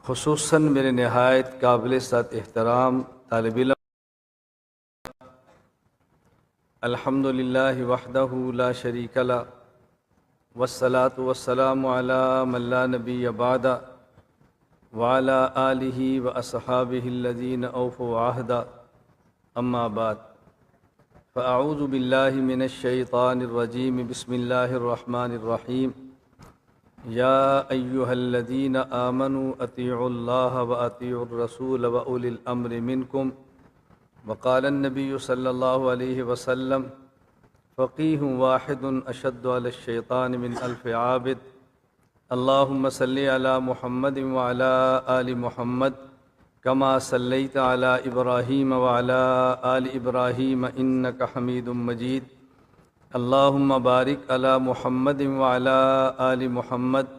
خصوصاً میرے نہایت قابل سات احترام طالب علم، الحمدللہ وحدہ لا شریک لہ والصلاة والسلام علی من لا نبی بعد وعلی آلہ واصحابہ الذین اوفوا عہدا، اما بعد فاعوذ باللہ من الشیطان الرجیم، بسم اللہ الرحمن الرحیم۔ یا ایہا الذین آمنوا اطیعوا اللہ واطیعوا الرسول واولی الامر منکم، وقال النبی صلی اللہ علیہ وسلم فقیہ واحد اشد علی الشیطان من الف عابد، اللہم صلی علی محمد وعلی آل محمد کما صلیت علی ابراہیم وعلی آل ابراہیم انک حمید مجید، اللہم بارک علی محمد وعلی آل محمد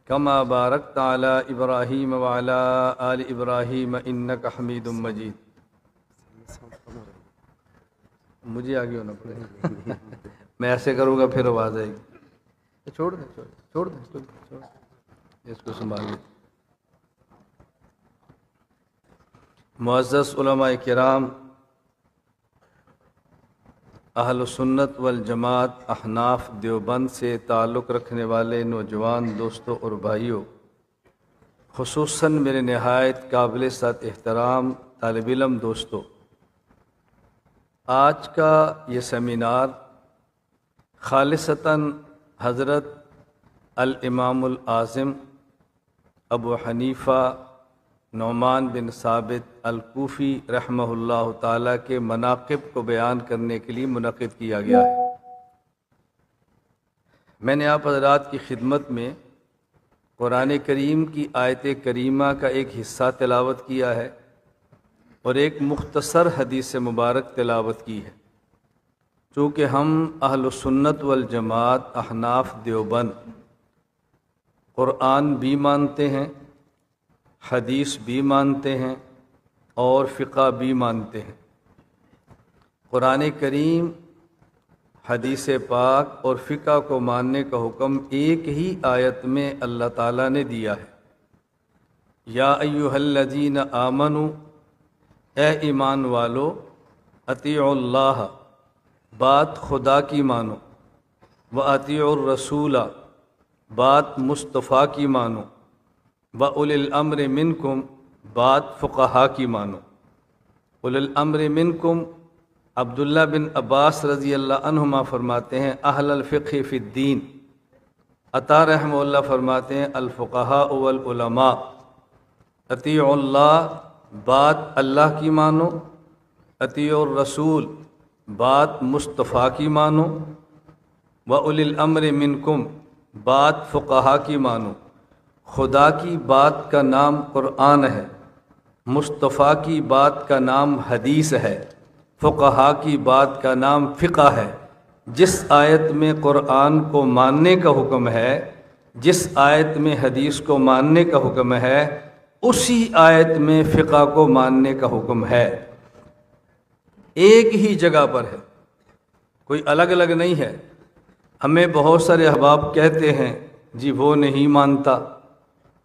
کما بارکت علی ابراہیم وعلی آل ابراہیم انک حمید مجید۔ مجھے آگے ہونا پڑے گا، میں ایسے کروں گا پھر آواز آئے گی۔ چھوڑ دیں اس کو سنبھال لیں۔ معزز علماء کرام، اہل سنت والجماعت احناف دیوبند سے تعلق رکھنے والے نوجوان دوستوں اور بھائیوں، خصوصاً میرے نہایت قابل سات احترام طالب علم دوستوں، آج کا یہ سیمینار خالصتاً حضرت الامام الاعظم ابو حنیفہ نعمان بن ثابت الکوفی رحمہ اللہ تعالیٰ کے مناقب کو بیان کرنے کے لیے منعقد کیا گیا ہے۔ میں نے آپ حضرات کی خدمت میں قرآن کریم کی آیت کریمہ کا ایک حصہ تلاوت کیا ہے اور ایک مختصر حدیث مبارک تلاوت کی ہے۔ چونکہ ہم اہل سنت والجماعت احناف دیوبند قرآن بھی مانتے ہیں، حدیث بھی مانتے ہیں اور فقہ بھی مانتے ہیں۔ قرآن کریم، حدیث پاک اور فقہ کو ماننے کا حکم ایک ہی آیت میں اللہ تعالیٰ نے دیا ہے۔ یا ایہا الذین آمنوا، اے ایمان والو، اطیعوا اللہ، بات خدا کی مانو، واطیعوا الرسول، بات مصطفیٰ کی مانو، وَأُولِي الْأَمْرِ مِنْكُمْ، بات فقہا کی مانو۔ اُولِي الْأَمْرِ مِنْكُمْ، عبداللہ بن عباس رضی اللہ عنہما فرماتے ہیں اہل الفقہ فی الدین، عطا رحمہ اللہ فرماتے ہیں الفقہاء والعلماء۔ اطیعوا اللہ، بات اللہ کی مانو، اطیعوا الرسول، بات مصطفیٰ کی مانو، وَأُولِي الْأَمْرِ مِنْكُمْ، بات فقہا کی مانو۔ خدا کی بات کا نام قرآن ہے، مصطفیٰ کی بات کا نام حدیث ہے، فقہا کی بات کا نام فقہ ہے۔ جس آیت میں قرآن کو ماننے کا حکم ہے، جس آیت میں حدیث کو ماننے کا حکم ہے، اسی آیت میں فقہ کو ماننے کا حکم ہے۔ ایک ہی جگہ پر ہے، کوئی الگ الگ نہیں ہے۔ ہمیں بہت سارے احباب کہتے ہیں جی وہ نہیں مانتا،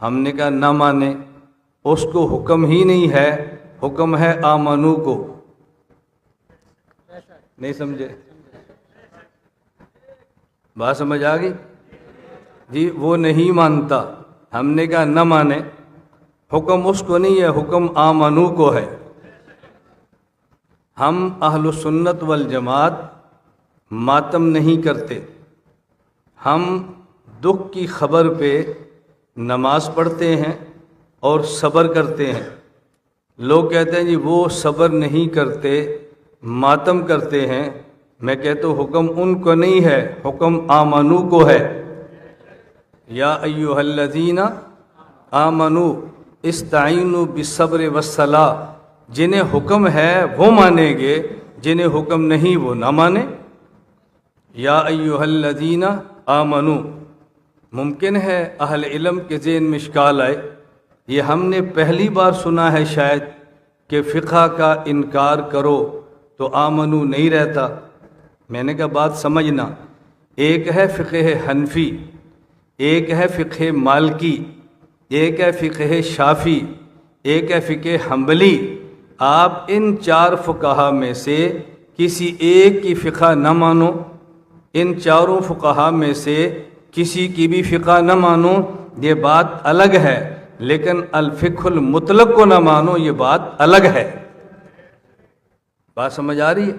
ہم نے کہا نہ مانے، اس کو حکم ہی نہیں ہے، حکم ہے آمنو کو۔ نہیں سمجھے؟ بات سمجھ آ گئی؟ جی وہ نہیں مانتا، ہم نے کہا نہ مانے، حکم اس کو نہیں ہے، حکم آمنو کو ہے۔ ہم اہل سنت والجماعت ماتم نہیں کرتے، ہم دکھ کی خبر پہ نماز پڑھتے ہیں اور صبر کرتے ہیں۔ لوگ کہتے ہیں جی وہ صبر نہیں کرتے، ماتم کرتے ہیں۔ میں کہتا ہوں حکم ان کو نہیں ہے، حکم آمنو کو ہے۔ یا ایہا الذین آمنوا استعینوا بالصبر والصلاۃ، جنہیں حکم ہے وہ مانیں گے، جنہیں حکم نہیں وہ نہ مانیں۔ یا ایہا الذین آمنوا، ممکن ہے اہل علم کے ذہن میں اشکال آئے، یہ ہم نے پہلی بار سنا ہے شاید کہ فقہ کا انکار کرو تو آمنو نہیں رہتا۔ میں نے کہا بات سمجھنا، ایک ہے فقہ حنفی، ایک ہے فقہ مالکی، ایک ہے فقہ شافعی، ایک ہے فقہ حنبلی، آپ ان 4 فقہا میں سے کسی ایک کی فقہ نہ مانو، ان 4 فقہا میں سے کسی کی بھی فقہ نہ مانو، یہ بات الگ ہے، لیکن الفقہ المطلق کو نہ مانو، یہ بات الگ ہے۔ بات سمجھ آ رہی ہے؟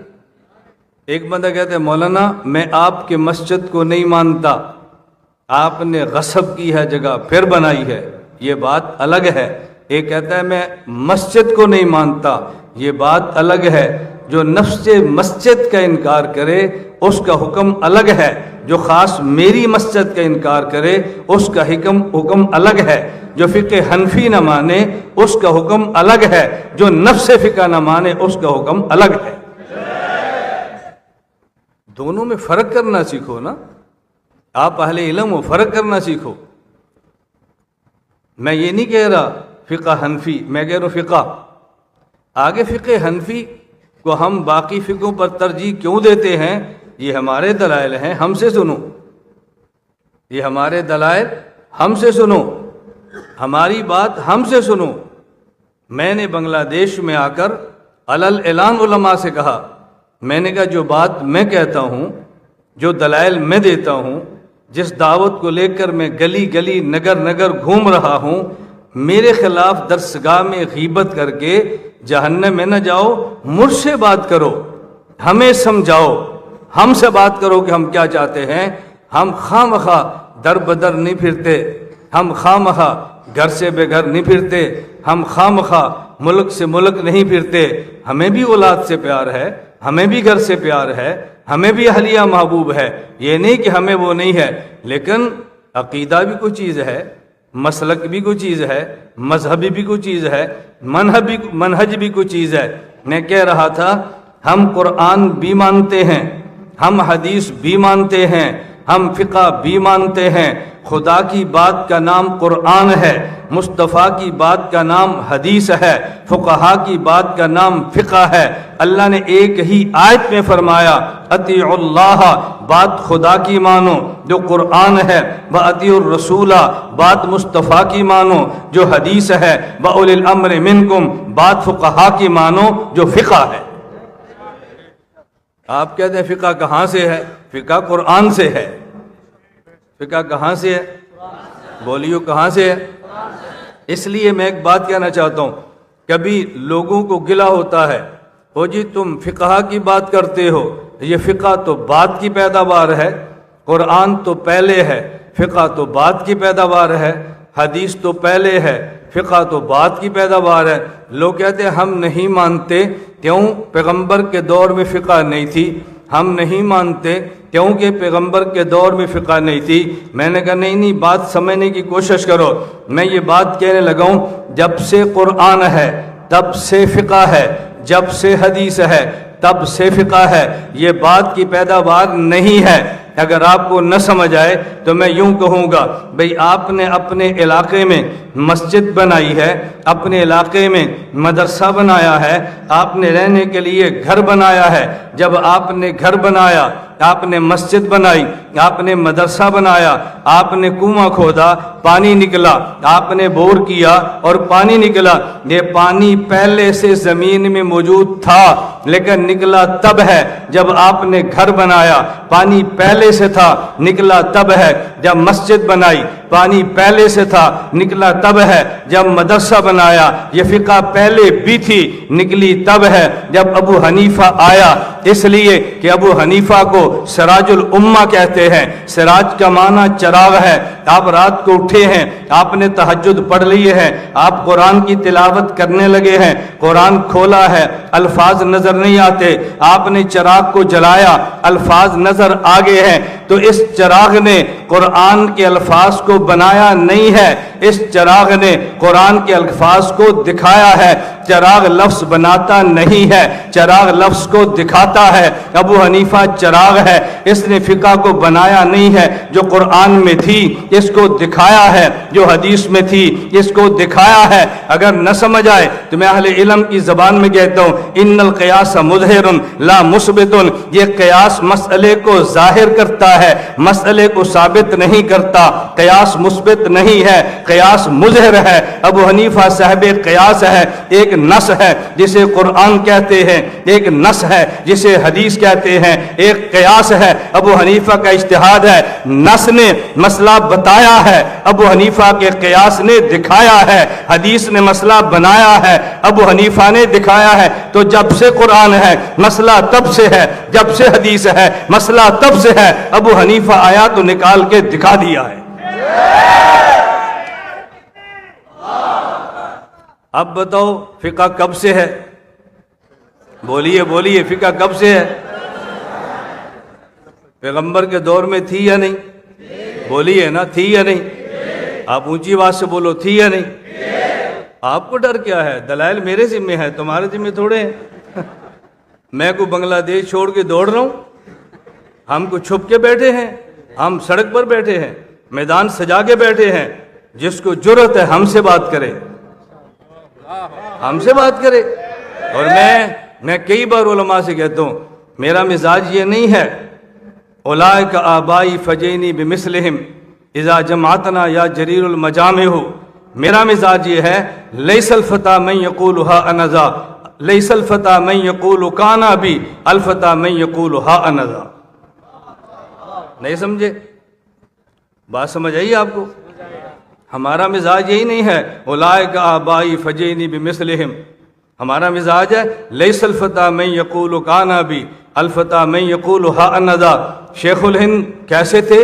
ایک بندہ کہتا ہے مولانا میں آپ کے مسجد کو نہیں مانتا، آپ نے غصب کی ہے جگہ پھر بنائی ہے، یہ بات الگ ہے۔ ایک کہتا ہے میں مسجد کو نہیں مانتا، یہ بات الگ ہے۔ جو نفس مسجد کا انکار کرے اس کا حکم الگ ہے، جو خاص میری مسجد کا انکار کرے اس کا حکم الگ ہے۔ جو فقہ حنفی نہ مانے اس کا حکم الگ ہے، جو نفس فقہ نہ مانے اس کا حکم الگ ہے۔ دونوں میں فرق کرنا سیکھو نا، آپ اہل علم ہو، فرق کرنا سیکھو۔ میں یہ نہیں کہہ رہا فقہ حنفی، میں کہہ رہا ہوں فقہ۔ آگے فقہ حنفی کو ہم باقی فقہوں پر ترجیح کیوں دیتے ہیں، یہ ہمارے دلائل ہیں، ہم سے سنو، یہ ہمارے دلائل ہم سے سنو، ہماری بات ہم سے سنو۔ میں نے بنگلہ دیش میں آ کر علل اعلان علماء سے کہا، میں نے کہا جو بات میں کہتا ہوں، جو دلائل میں دیتا ہوں، جس دعوت کو لے کر میں گلی گلی نگر نگر گھوم رہا ہوں، میرے خلاف درسگاہ میں غیبت کر کے جہنم میں نہ جاؤ، مجھ سے بات کرو، ہمیں سمجھاؤ، ہم سے بات کرو کہ ہم کیا چاہتے ہیں۔ ہم خواہ مخواہ در بدر نہیں پھرتے، ہم خواہ مخواہ گھر سے بے گھر نہیں پھرتے، ہم خواہ مخواہ ملک سے ملک نہیں پھرتے۔ ہمیں بھی اولاد سے پیار ہے، ہمیں بھی گھر سے پیار ہے، ہمیں بھی اہلیہ محبوب ہے، یہ نہیں کہ ہمیں وہ نہیں ہے، لیکن عقیدہ بھی کوئی چیز ہے، مسلک بھی کوئی چیز ہے، مذہبی بھی کوئی چیز ہے، منہج بھی کوئی چیز ہے۔ میں کہہ رہا تھا ہم قرآن بھی مانتے ہیں، ہم حدیث بھی مانتے ہیں، ہم فقہ بھی مانتے ہیں۔ خدا کی بات کا نام قرآن ہے، مصطفیٰ کی بات کا نام حدیث ہے، فقہا کی بات کا نام فقہ ہے۔ اللہ نے ایک ہی آیت میں فرمایا اطیعوا اللہ، بات خدا کی مانو جو قرآن ہے، واطیعوا الرسول، بات مصطفیٰ کی مانو جو حدیث ہے، واولی الامر منکم، بات فقہا کی مانو جو فقہ ہے۔ آپ کہتے ہیں فقہ کہاں سے ہے؟ فقہ قرآن سے ہے۔ فقہ کہاں سے ہے؟ بولیو کہاں سے ہے؟ اس لیے میں ایک بات کہنا چاہتا ہوں، کبھی لوگوں کو گلہ ہوتا ہے، او جی تم فقہ کی بات کرتے ہو، یہ فقہ تو بات کی پیداوار ہے، قرآن تو پہلے ہے، فقہ تو بات کی پیداوار ہے، حدیث تو پہلے ہے، فقہ تو بات کی پیداوار ہے۔ لوگ کہتے ہیں ہم نہیں مانتے، کیوں؟ پیغمبر کے دور میں فقہ نہیں تھی۔ ہم نہیں مانتے کیونکہ پیغمبر کے دور میں فقہ نہیں تھی۔ میں نے کہا نہیں بات سمجھنے کی کوشش کرو۔ میں یہ بات کہنے لگا ہوں، جب سے قرآن ہے تب سے فقہ ہے، جب سے حدیث ہے تب سے فقہ ہے، یہ بات کی پیداوار نہیں ہے۔ اگر آپ کو نہ سمجھ آئے تو میں یوں کہوں گا، بھئی آپ نے اپنے علاقے میں مسجد بنائی ہے، اپنے علاقے میں مدرسہ بنایا ہے، آپ نے رہنے کے لیے گھر بنایا ہے۔ جب آپ نے گھر بنایا، آپ نے مسجد بنائی، آپ نے مدرسہ بنایا، آپ نے کنواں کھودا، پانی نکلا، آپ نے بور کیا اور پانی نکلا۔ یہ پانی پہلے سے زمین میں موجود تھا، لیکن نکلا تب ہے جب آپ نے گھر بنایا۔ پانی پہلے سے تھا، نکلا تب ہے جب مسجد بنائی۔ پانی پہلے سے تھا، نکلا تب ہے جب مدرسہ بنایا۔ یہ فقہ پہلے بھی تھی، نکلی تب ہے جب ابو حنیفہ آیا، اس لیے کہ ابو حنیفہ کو سراج الامہ کہتے ہیں۔ سراج کا معنی چراغ ہے۔ آپ رات کو اٹھے ہیں، آپ نے تہجد پڑھ لیے ہیں، آپ قرآن کی تلاوت کرنے لگے ہیں، قرآن کھولا ہے، الفاظ نظر نہیں آتے، آپ نے چراغ کو جلایا، الفاظ نظر آگے ہیں، تو اس چراغ نے قرآن کے الفاظ کو بنایا نہیں ہے، اس چراغ نے قرآن کے الفاظ کو دکھایا ہے۔ چراغ لفظ بناتا نہیں ہے، چراغ لفظ کو دکھاتا ہے۔ ابو حنیفہ چراغ ہے، اس نے فقہ کو بنایا نہیں ہے، جو قرآن میں تھی اس کو دکھایا ہے، جو حدیث میں تھی اس کو دکھایا ہے۔ اگر نہ سمجھ آئے تو میں اہل علم کی زبان میں کہتا ہوں ان القیاس مظہر لا مثبت، یہ قیاس مسئلے کو ظاہر کرتا ہے، مسئلے کو ثابت نہیں کرتا، قیاس مثبت نہیں ہے، قیاس مظہر ہے۔ ابو حنیفہ صاحب قیاس ہے، ایک نص ہے جسے قرآن کہتے ہیں، ایک نص ہے جسے حدیث کہتے ہیں، ایک قیاس ہے ابو حنیفہ کا اجتہاد ہے، نص نے مسئلہ بتایا ہے، ابو حنیفہ کے قیاس نے دکھایا ہے، حدیث نے مسئلہ بنایا ہے، ابو حنیفہ نے دکھایا ہے۔ تو جب سے قرآن ہے مسئلہ تب سے ہے، جب سے حدیث ہے مسئلہ تب سے ہے۔ ابو حنیفہ آیا تو نکال کے دکھا دیا ہے۔ اب بتاؤ فقہ کب سے ہے؟ بولیے بولیے، فقہ کب سے ہے؟ پیغمبر کے دور میں تھی یا نہیں؟ بولیے نا، تھی یا نہیں؟ آپ اونچی آواز سے بولو، تھی یا نہیں؟ آپ کو ڈر کیا ہے؟ دلائل میرے ذمہ ہے، تمہارے ذمہ تھوڑے ہیں۔ میں کو بنگلہ دیش چھوڑ کے دوڑ رہا ہوں؟ ہم کو چھپ کے بیٹھے ہیں، ہم سڑک پر بیٹھے ہیں، میدان سجا کے بیٹھے ہیں۔ جس کو جرأت ہے ہم سے بات کرے، ہم سے بات کرے۔ اور میں کئی بار علماء سے کہتا ہوں، میرا مزاج یہ نہیں ہے اولئک آبائی فجینی بمثلہم اذا جمعتنا یا جریر المجامع۔ میرا مزاج یہ ہے، لیس الفتى من یقول ہا انذا، لیس الفتى من یقول کان ابی، الفتى من یقول ہا انذا۔ نہیں سمجھے؟ بات سمجھ آئی آپ کو؟ ہمارا مزاج یہی نہیں ہے اولئک آبائی فجینی بمثلہم، ہمارا مزاج ہے لیس الفتى من یقول کان ابی، الفتى من یقول ہا انذا۔ شیخ الہند کیسے تھے؟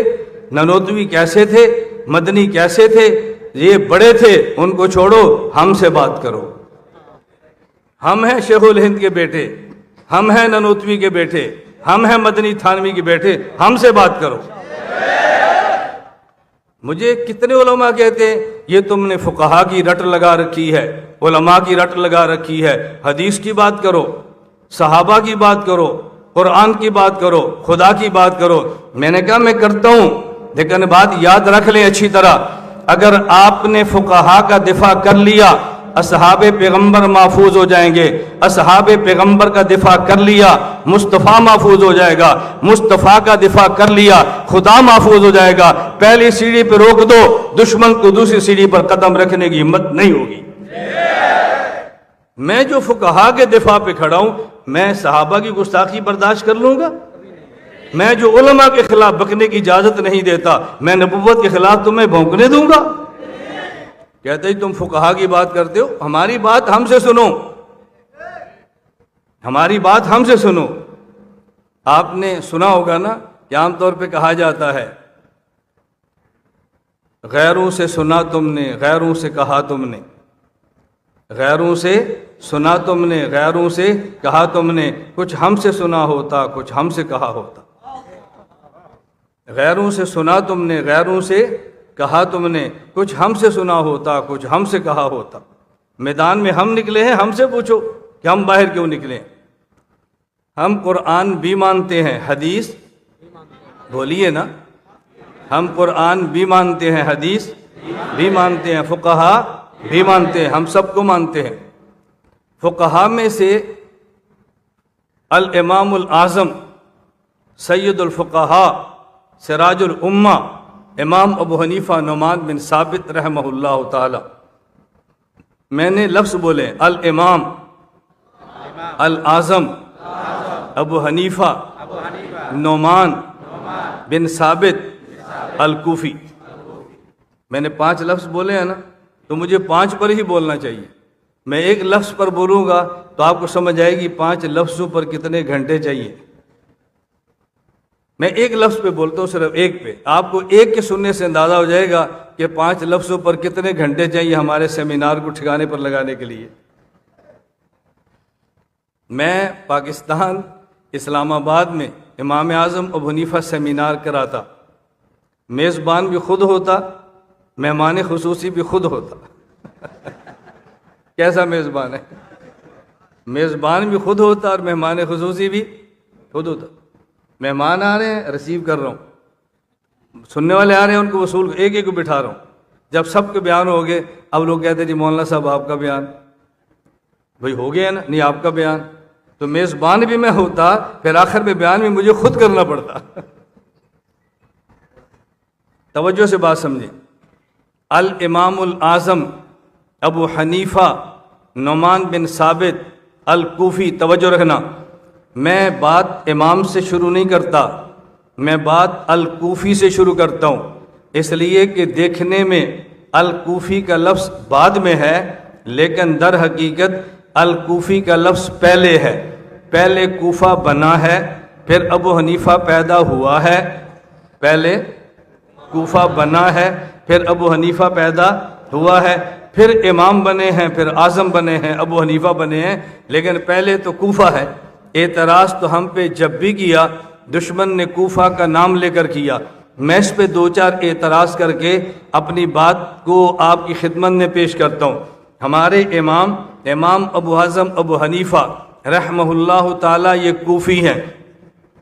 ننوتوی کیسے تھے؟ مدنی کیسے تھے؟ یہ بڑے تھے، ان کو چھوڑو، ہم سے بات کرو۔ ہم ہیں شیخ الہند کے بیٹے، ہم ہیں ننوتوی کے بیٹے، ہم ہیں مدنی تھانوی کے بیٹے، ہم سے بات کرو۔ مجھے کتنے علماء کہتے ہیں یہ تم نے فقہا کی رٹ لگا رکھی ہے، علماء کی رٹ لگا رکھی ہے، حدیث کی بات کرو، صحابہ کی بات کرو، قرآن کی بات کرو، خدا کی بات کرو۔ میں نے کہا میں کرتا ہوں، لیکن بات یاد رکھ لیں اچھی طرح، اگر آپ نے فقہا کا دفاع کر لیا اصحاب پیغمبر محفوظ ہو جائیں گے، اصحاب پیغمبر کا دفاع کر لیا مصطفیٰ محفوظ ہو جائے گا، مصطفیٰ کا دفاع کر لیا خدا محفوظ ہو جائے گا۔ پہلی سیڑھی پہ روک دو، دشمن کو دوسری سیڑھی پر قدم رکھنے کی ہمت نہیں ہوگی۔ میں جو فقہا کے دفاع پہ کھڑا ہوں، میں صحابہ کی گستاخی برداشت کر لوں گا؟ میں جو علماء کے خلاف بکنے کی اجازت نہیں دیتا، میں نبوت کے خلاف تمہیں بھونکنے دوں گا؟ کہتے ہیں تم فقہا کی بات کرتے ہو، ہماری بات ہم سے سنو، ہماری بات ہم سے سنو۔ آپ نے سنا ہوگا نا کہ عام طور پہ کہا جاتا ہے غیروں سے سنا تم نے، غیروں سے کہا تم نے، غیروں سے سنا تم نے، غیروں سے کہا تم نے، کچھ ہم سے سنا ہوتا، کچھ ہم سے کہا ہوتا۔ غیروں سے سنا تم نے، غیروں سے کہا تم نے، کچھ ہم سے سنا ہوتا، کچھ ہم سے کہا ہوتا۔ میدان میں ہم نکلے ہیں، ہم سے پوچھو کہ ہم باہر کیوں نکلے ہیں۔ ہم قرآن بھی مانتے ہیں، حدیث بولیے نا، ہم قرآن بھی مانتے ہیں، حدیث بھی مانتے ہیں، فقہا بھی مانتے ہیں، ہم سب کو مانتے ہیں۔ فقہا میں سے الامام الاعظم سید الفقہا سراج الامہ امام ابو حنیفہ نعمان بن ثابت رحمہ اللہ تعالی، میں نے لفظ بولے الامام الاعظم ابو حنیفہ نعمان بن ثابت الکوفی، میں نے 5 لفظ بولے ہیں نا، تو مجھے 5 پر ہی بولنا چاہیے۔ میں ایک لفظ پر بولوں گا تو آپ کو سمجھ آئے گی 5 لفظوں پر کتنے گھنٹے چاہیے۔ میں ایک لفظ پہ بولتا ہوں، صرف ایک پہ، آپ کو ایک کے سننے سے اندازہ ہو جائے گا کہ 5 لفظوں پر کتنے گھنٹے چاہیے ہمارے سیمینار کو ٹھکانے پر لگانے کے لیے۔ میں پاکستان اسلام آباد میں امام اعظم ابو حنیفہ سیمینار کراتا، میزبان بھی خود ہوتا، مہمان خصوصی بھی خود ہوتا۔ کیسا میزبان ہے؟ میزبان بھی خود ہوتا اور مہمان خصوصی بھی خود ہوتا۔ مہمان آ رہے ہیں، ریسیو کر رہا ہوں، سننے والے آ رہے ہیں، ان کو وصول ایک ایک کو بٹھا رہا ہوں۔ جب سب کے بیان ہو گئے، اب لوگ کہتے ہیں جی مولانا صاحب آپ کا بیان، بھئی ہو گیا نا، نہیں آپ کا بیان، تو میزبان بھی میں ہوتا، پھر آخر میں بیان بھی مجھے خود کرنا پڑتا۔ توجہ سے بات سمجھیں، الامام الاعظم ابو حنیفہ نعمان بن ثابت الکوفی، توجہ رکھنا، میں بات امام سے شروع نہیں کرتا، میں بات الکوفی سے شروع کرتا ہوں، اس لیے کہ دیکھنے میں الکوفی کا لفظ بعد میں ہے، لیکن در حقیقت الکوفی کا لفظ پہلے ہے۔ پہلے کوفہ بنا ہے، پھر ابو حنیفہ پیدا ہوا ہے، پہلے کوفہ بنا ہے، پھر ابو حنیفہ پیدا ہوا ہے، پھر امام بنے ہیں، پھر اعظم بنے ہیں، ابو حنیفہ بنے ہیں، لیکن پہلے تو کوفہ ہے۔ اعتراض تو ہم پہ جب بھی کیا دشمن نے کوفہ کا نام لے کر کیا، میں اس پہ دو چار اعتراض کر کے اپنی بات کو آپ کی خدمت میں پیش کرتا ہوں۔ ہمارے امام ابو اعظم ابو حنیفہ رحمہ اللہ تعالیٰ یہ کوفی ہیں۔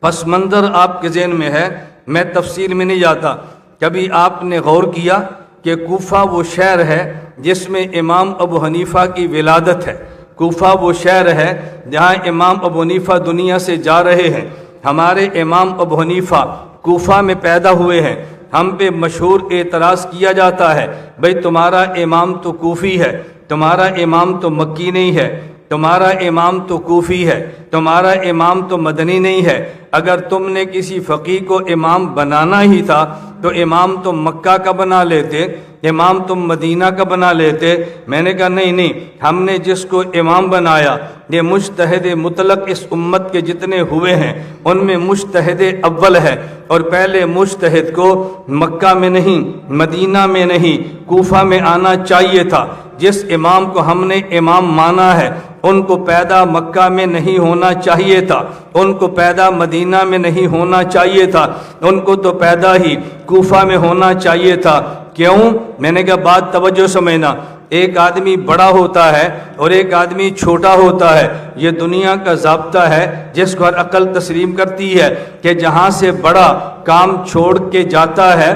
پس منظر آپ کے ذہن میں ہے، میں تفصیل میں نہیں جاتا۔ کبھی آپ نے غور کیا کہ کوفہ وہ شہر ہے جس میں امام ابو حنیفہ کی ولادت ہے؟ کوفہ وہ شہر ہے جہاں امام ابو حنیفہ دنیا سے جا رہے ہیں۔ ہمارے امام ابو حنیفہ کوفہ میں پیدا ہوئے ہیں۔ ہم پہ مشہور اعتراض کیا جاتا ہے، بھئی تمہارا امام تو کوفی ہے، تمہارا امام تو مکی نہیں ہے، تمہارا امام تو کوفی ہے، تمہارا امام تو مدنی نہیں ہے۔ اگر تم نے کسی فقیہ کو امام بنانا ہی تھا تو امام تم مکہ کا بنا لیتے، امام تم مدینہ کا بنا لیتے۔ میں نے کہا نہیں، ہم نے جس کو امام بنایا یہ مجتہد مطلق اس امت کے جتنے ہوئے ہیں ان میں مجتہد اول ہے، اور پہلے مجتہد کو مکہ میں نہیں، مدینہ میں نہیں، کوفہ میں آنا چاہیے تھا۔ جس امام کو ہم نے امام مانا ہے ان کو پیدا مکہ میں نہیں ہونا چاہیے تھا، ان کو پیدا مدینہ میں نہیں ہونا چاہیے تھا، ان کو تو پیدا ہی کوفہ میں ہونا چاہیے تھا۔ کیوں؟ میں نے کہا بات توجہ سمجھنا، ایک آدمی بڑا ہوتا ہے اور ایک آدمی چھوٹا ہوتا ہے، یہ دنیا کا ضابطہ ہے جس کو ہر عقل تسلیم کرتی ہے کہ جہاں سے بڑا کام چھوڑ کے جاتا ہے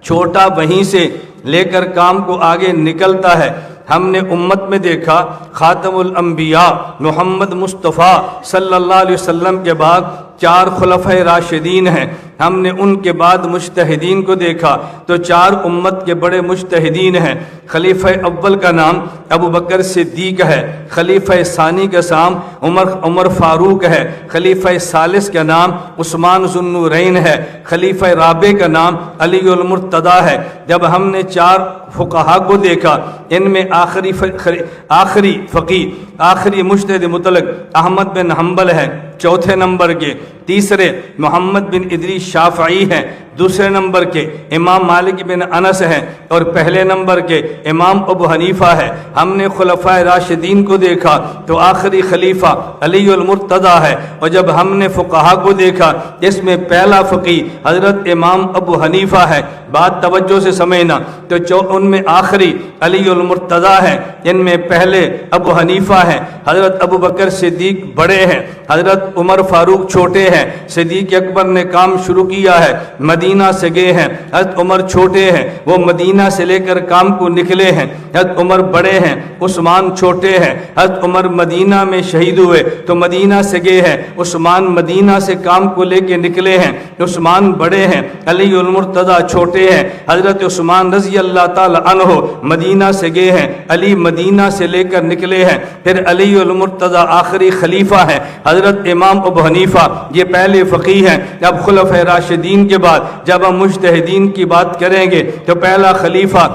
چھوٹا وہیں سے لے کر کام کو آگے نکلتا ہے۔ ہم نے امت میں دیکھا خاتم الانبیاء محمد مصطفیٰ صلی اللہ علیہ وسلم کے بعد 4 خلفۂ راشدین ہیں، ہم نے ان کے بعد مجتہدین کو دیکھا تو 4 امت کے بڑے مجتہدین ہیں۔ خلیفہ اول کا نام ابو بکر صدیق ہے، خلیفہ ثانی کا نام عمر فاروق ہے، خلیفہ ثالث کا نام عثمان ذو النورین ہے، خلیفہ رابع کا نام علی المرتضی ہے۔ جب ہم نے 4 فقہا کو دیکھا، ان میں آخری فقیہ آخری مجتہد مطلق احمد بن حنبل ہے، چوتھے نمبر کے، تیسرے محمد بن ادریس شافعی ہیں، دوسرے نمبر کے امام مالک بن انس ہیں، اور پہلے نمبر کے امام ابو حنیفہ ہے۔ ہم نے خلفائے راشدین کو دیکھا تو آخری خلیفہ علی المرتضی ہے، اور جب ہم نے فقہا کو دیکھا اس میں پہلا فقیہ حضرت امام ابو حنیفہ ہے۔ بات توجہ سے سمجھنا، تو ان میں آخری علی المرتضی ہے، ان میں پہلے ابو حنیفہ ہیں۔ حضرت ابو بکر صدیق بڑے ہیں، حضرت عمر فاروق چھوٹے ہیں، صدیق اکبر نے کام شروع کیا ہے، مدینہ سے گئے ہیں، حضرت عمر چھوٹے ہیں، وہ مدینہ سے لے کر کام کو نکلے ہیں، حضرت عمر بڑے ہیں، عثمان چھوٹے ہیں، حضرت عمر مدینہ میں شہید ہوئے تو مدینہ سے گئے ہیں، عثمان مدینہ سے کام کو لے کے نکلے ہیں، عثمان بڑے ہیں، علی المرتضی چھوٹے ہیں، حضرت عثمان رضی اللہ تعالی عنہ مدینہ سے گئے ہیں، علی مدینہ سے لے کر نکلے ہیں، پھر علی المرتضی آخری خلیفہ ہے، حضرت امام ابو حنیفہ یہ پہلے فقیہ ہیں۔ اب خلفائے راشدین کے بعد جب ہم مجتہدین کی بات کریں گے تو پہلا خلیفہ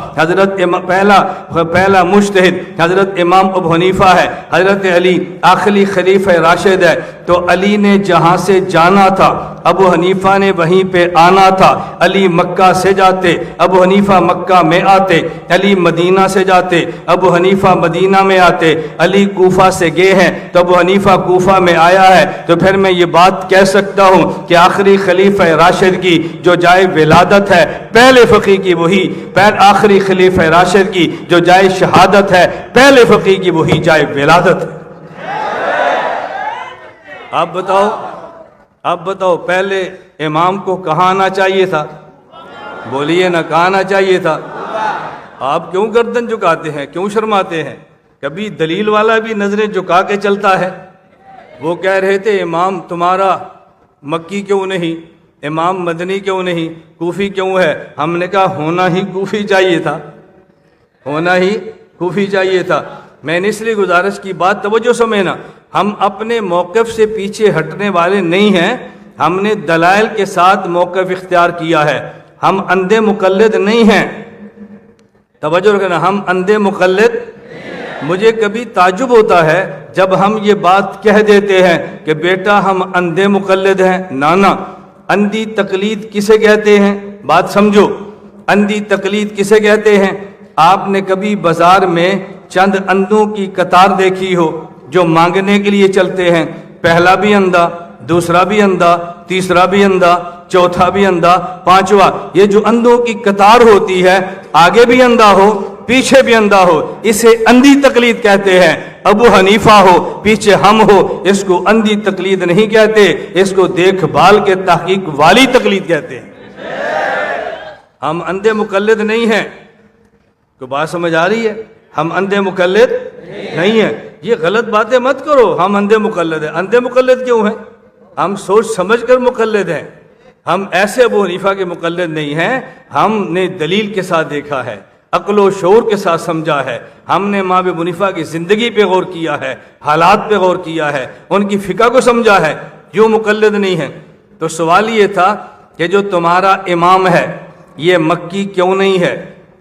پہلا مجتہد حضرت امام ابو حنیفہ ہے، حضرت علی آخری خلیفہ راشد ہے۔ تو علی نے جہاں سے جانا تھا ابو حنیفہ نے وہیں پہ آنا تھا، علی مکہ سے جاتے ابو حنیفہ مکہ میں آتے، علی مدینہ سے جاتے ابو حنیفہ مدینہ میں آتے، علی کوفہ سے گئے ہیں تو ابو حنیفہ کوفہ میں آیا ہے۔ تو پھر میں یہ بات کہہ سکتا ہوں کہ آخری خلیفہ راشد کی جو جائے ولادت ہے پہلے فقیہ کی وہی، آخری خلیفہ راشد کی جو جائے شہادت ہے پہلے فقیہ کی وہی جائے ولادت ہے۔ اب بتاؤ پہلے امام کو کہاں آنا چاہیے تھا؟ بولیے نا، کہاں آنا چاہیے تھا؟ آپ کیوں گردن جھکاتے ہیں، کیوں شرماتے ہیں؟ کبھی دلیل والا بھی نظریں جھکا کے چلتا ہے۔ وہ کہہ رہے تھے امام تمہارا مکی کیوں نہیں، امام مدنی کیوں نہیں، کوفی کیوں ہے؟ ہم نے کہا ہونا ہی کوفی چاہیے تھا، ہونا ہی کوفی چاہیے تھا۔ میں نے اس لیے گزارش کی، بات توجہ سمجھنا، ہم اپنے موقف سے پیچھے ہٹنے والے نہیں ہیں، ہم نے دلائل کے ساتھ موقف اختیار کیا ہے، ہم اندھے مقلد نہیں ہیں، توجہ رکھنا، ہم اندھے مقلد۔ مجھے کبھی تعجب ہوتا ہے جب ہم یہ بات کہہ دیتے ہیں کہ بیٹا ہم اندھے مقلد ہیں، نانا، اندھی تقلید کسے کہتے ہیں؟ بات سمجھو، اندھی تقلید کسے کہتے ہیں؟ آپ نے کبھی بازار میں چند اندھوں کی قطار دیکھی ہو جو مانگنے کے لیے چلتے ہیں، پہلا بھی اندھا، دوسرا بھی اندھا، تیسرا بھی اندھا، چوتھا بھی اندھا، پانچواں، یہ جو اندھوں کی قطار ہوتی ہے، آگے بھی اندھا ہو پیچھے بھی اندھا ہو، اسے اندھی تقلید کہتے ہیں۔ ابو حنیفہ ہو پیچھے ہم ہو، اس کو اندھی تقلید نہیں کہتے، اس کو دیکھ بھال کے تحقیق والی تقلید کہتے ہیں۔ ہم اندھے مقلد نہیں ہیں، کوئی بات سمجھ آ رہی ہے؟ ہم اندھے مقلد نہیں ہیں، یہ غلط باتیں مت کرو، ہم اندھے مقلد ہیں۔ اندھے مقلد کیوں ہیں؟ ہم سوچ سمجھ کر مقلد ہیں، ہم ایسے ابو حنیفہ کے مقلد نہیں ہیں، ہم نے دلیل کے ساتھ دیکھا ہے، عقل و شعور کے ساتھ سمجھا ہے، ہم نے امام ابو حنیفہ کی زندگی پہ غور کیا ہے، حالات پہ غور کیا ہے، ان کی فقہ کو سمجھا ہے، یوں مقلد نہیں ہیں۔ تو سوال یہ تھا کہ جو تمہارا امام ہے یہ مکی کیوں نہیں ہے،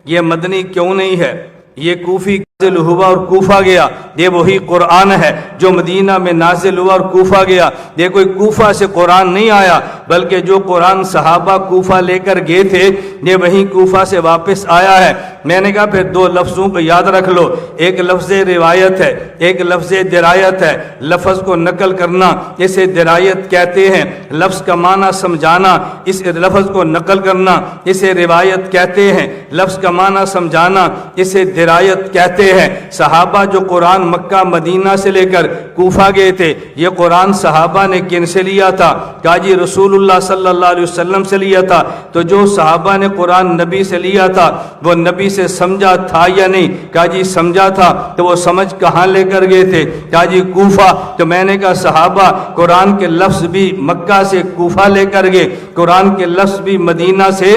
یہ مدنی کیوں نہیں ہے، یہ کوفی نازل ہوا اور کوفہ گیا، یہ وہی قرآن ہے جو مدینہ میں نازل ہوا اور کوفہ گیا، یہ کوئی کوفہ سے قرآن نہیں آیا، بلکہ جو قرآن صحابہ کوفہ لے کر گئے تھے یہ وہیں کوفہ سے واپس آیا ہے۔ میں نے کہا پھر دو لفظوں کو یاد رکھ لو، ایک لفظ روایت ہے، ایک لفظ درایت ہے۔ لفظ کو نقل کرنا اسے درایت کہتے ہیں، لفظ کا معنی سمجھانا اس لفظ کو نقل کرنا اسے روایت کہتے ہیں، لفظ کا معنی سمجھانا اسے درایت کہتے ہیں۔ صحابہ جو قرآن مکہ مدینہ سے لے کر کوفہ گئے تھے، یہ قرآن صحابہ نے کن سے لیا تھا؟ کہا جی رسول اللہ صلی اللہ علیہ وسلم سے لیا تھا۔ تو جو صحابہ نے قرآن نبی سے لیا تھا وہ نبی سے سمجھا تھا یا نہیں؟ کہا جی سمجھا تھا۔ تو وہ سمجھ کہاں لے کر گئے تھے؟ کہا جی کوفہ۔ تو میں نے کہا صحابہ قرآن کے لفظ بھی مکہ سے کوفہ لے کر گئے، قرآن کے لفظ بھی مدینہ سے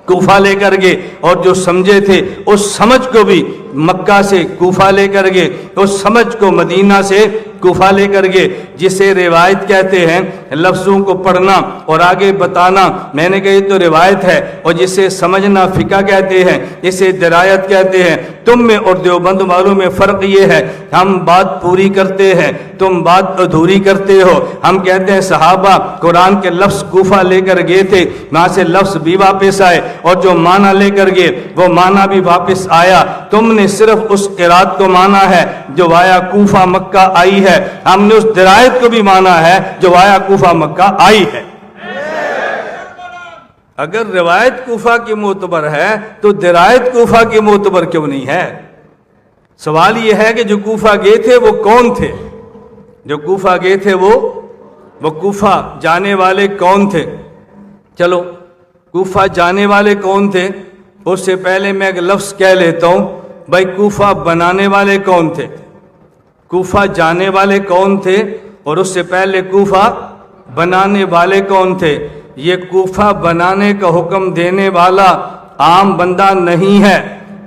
کوفہ لے کر گئے، اور جو سمجھے تھے اس سمجھ کو بھی مکہ سے کوفہ لے کر گئے، اس سمجھ کو مدینہ سے کوفہ لے کر گئے، جسے روایت کہتے ہیں، لفظوں کو پڑھنا اور آگے بتانا۔ میں نے کہا یہ تو روایت ہے، اور جسے سمجھنا فقہ کہتے ہیں، اسے درایت کہتے ہیں۔ تم میں اور دیوبند والوں میں فرق یہ ہے، ہم بات پوری کرتے ہیں، تم بات ادھوری کرتے ہو۔ ہم کہتے ہیں صحابہ قرآن کے لفظ کوفہ لے کر گئے تھے، وہاں سے لفظ بھی واپس آئے، اور جو معنی لے کر گئے وہ معنی بھی واپس آیا۔ تم نے صرف اس قرات کو مانا ہے جو وایا کوفہ مکہ آئی ہے، ہم نے اس درایت کو بھی مانا ہے جو وایا کوفہ مکہ آئی ہے۔ اگر روایت کوفہ کی معتبر ہے تو درایت کوفہ کی معتبر کیوں نہیں ہے؟ سوال یہ ہے کہ جو کوفہ گئے تھے وہ کون تھے؟ جو کوفہ گئے تھے وہ کوفہ جانے والے کون تھے؟ چلو کوفہ جانے والے کون تھے؟ اس سے پہلے میں ایک لفظ کہہ لیتا ہوں، بھائی کوفہ بنانے والے کون تھے؟ کوفہ جانے والے کون تھے؟ اور اس سے پہلے کوفہ بنانے والے کون تھے؟ یہ کوفہ بنانے کا حکم دینے والا عام بندہ نہیں ہے،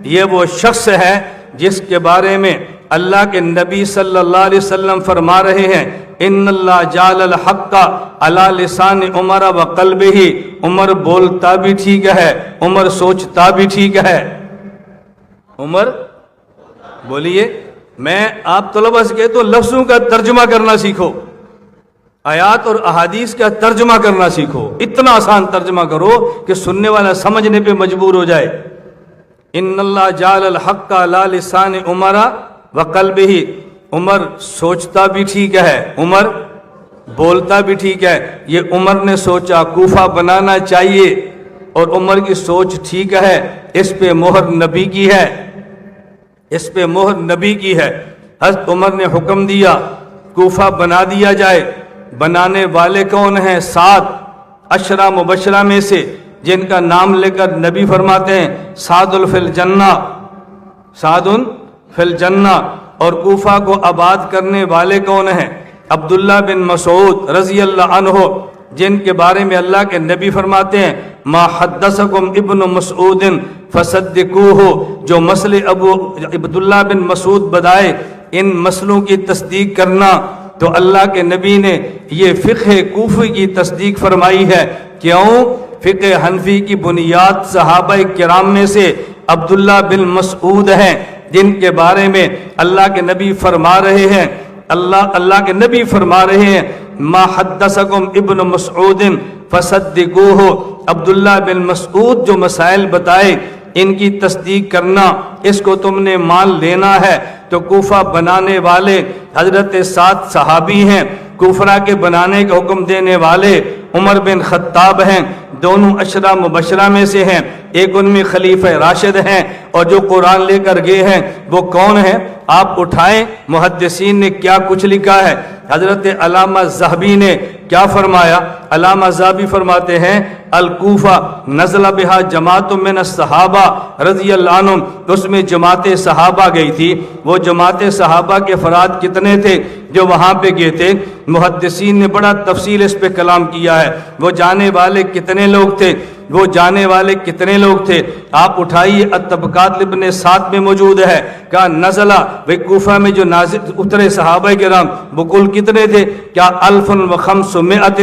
یہ وہ شخص ہے جس کے بارے میں اللہ کے نبی صلی اللہ علیہ وسلم فرما رہے ہیں، ان اللہ جعل الحق علی لسان عمر وقلبہ۔ عمر بولتا بھی ٹھیک ہے، عمر سوچتا بھی ٹھیک ہے۔ عمر بولیے، میں آپ طلبہ سے کہتا ہوں لفظوں کا ترجمہ کرنا سیکھو، آیات اور احادیث کا ترجمہ کرنا سیکھو، اتنا آسان ترجمہ کرو کہ سننے والا سمجھنے پہ مجبور ہو جائے۔ ان اللہ جعل الحق علی لسان عمر وقلبہ۔ عمر سوچتا بھی ٹھیک ہے، عمر بولتا بھی ٹھیک ہے۔ یہ عمر نے سوچا کوفہ بنانا چاہیے، اور عمر کی سوچ ٹھیک ہے، اس پہ مہر نبی کی ہے، اس پہ مہر نبی کی ہے۔ حضرت عمر نے حکم دیا کوفہ بنا دیا جائے۔ بنانے والے کون ہیں؟ 7 عشرہ مبشرہ میں سے، جن کا نام لے کر نبی فرماتے ہیں سعد فی الجنہ، سعد فی الجنہ۔ اور کوفہ کو آباد کرنے والے کون ہیں؟ عبداللہ بن مسعود رضی اللہ عنہ، جن کے بارے میں اللہ کے نبی فرماتے ہیں ما حدثکم ابن مسعود فصدقوہ، جو مسئلے ابو عبداللہ بن مسعود بتائے ان مسئلوں کی تصدیق کرنا۔ تو اللہ کے نبی نے یہ فقہ کوفی کی تصدیق فرمائی ہے۔ کیوں؟ فقہ حنفی کی بنیاد صحابہ کرام میں سے عبداللہ بن مسعود ہیں، جن کے بارے میں اللہ کے نبی فرما رہے ہیں، اللہ کے نبی فرما رہے ہیں ما حدثکم ابن مسعود فصدقوہ، عبداللہ بن مسعود جو مسائل بتائے ان کی تصدیق کرنا، اس کو تم نے مان لینا ہے۔ تو کوفہ بنانے والے حضرت 7 صحابی ہیں، کوفہ کے بنانے کا حکم دینے والے عمر بن خطاب ہیں، دونوں عشرہ مبشرہ میں سے ہیں، ایک ان میں خلیفہ راشد ہیں، اور جو قرآن لے کر گئے ہیں وہ کون ہیں؟ آپ اٹھائیں محدثین نے کیا کچھ لکھا ہے۔ حضرت علامہ ذہبی نے کیا فرمایا؟ علامہ ذہبی فرماتے ہیں الکوفہ نزل بہا جماعت من الصحابہ رضی اللہ عنہم، اس میں جماعت صحابہ گئی تھی۔ وہ جماعت صحابہ کے افراد کتنے تھے جو وہاں پہ گئے تھے؟ محدثین نے بڑا تفصیل اس پہ کلام کیا ہے۔ وہ جانے والے کتنے لوگ تھے؟ وہ جانے والے کتنے لوگ تھے؟ آپ اٹھائیے، الطبقات ابن سعد میں موجود ہے۔ کہا نزلہ، وہ کوفہ میں جو نازل اترے صحابہ کرام وہ کل کتنے تھے؟ کیا 1500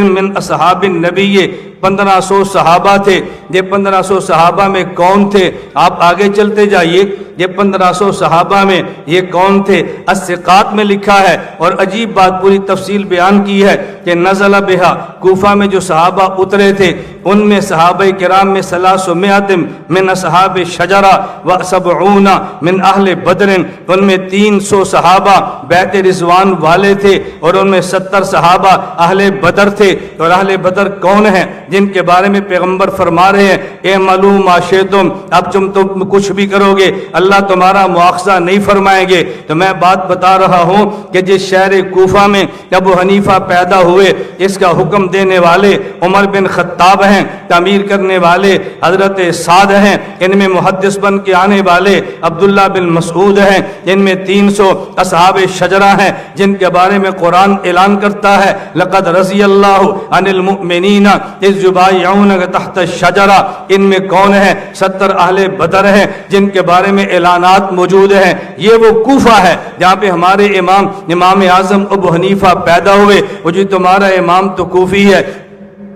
من اصحاب النبی، 1500 صحابہ تھے۔ یہ 1500 صحابہ میں کون تھے؟ آپ آگے چلتے جائیے، یہ 1500 صحابہ میں یہ کون تھے؟ الثقات میں لکھا ہے، اور عجیب بات پوری تفصیل بیان کی ہے کہ نزل بہا، کوفہ میں جو صحابہ اترے تھے ان میں صحابہ کرام میں 300 من اصحاب شجرہ و 70 من اہل بدر، ان میں 300 صحابہ بیعت رضوان والے تھے، اور ان میں 70 صحابہ اہل بدر تھے۔ اور اہل بدر کون ہیں؟ جن کے بارے میں پیغمبر فرما رہے ہیں اعملوا ما شئتم، اب تم کچھ بھی کرو گے اللہ تمہارا مواخذہ نہیں فرمائیں گے۔ تو میں بات بتا رہا ہوں کہ جس شہر کوفہ میں ابو حنیفہ پیدا ہوئے، اس کا حکم دینے والے عمر بن خطاب ہیں، تعمیر کرنے والے حضرت سعد ہیں، ان میں محدث بن کے آنے والے عبداللہ بن مسعود ہیں، ان میں 300 اصحاب شجرہ ہیں جن کے بارے میں قرآن اعلان کرتا ہے لقد رضی اللہ عن المؤمنین اذ یبایعونک تحت الشجرہ۔ ان میں کون ہیں؟ 70 اہل بدر ہیں جن کے بارے میں اعلانات موجود ہیں۔ یہ وہ کوفہ ہے جہاں پہ ہمارے امام اعظم ابو حنیفہ پیدا ہوئے۔ وہ جی تمہارا امام تو کوفی ہے۔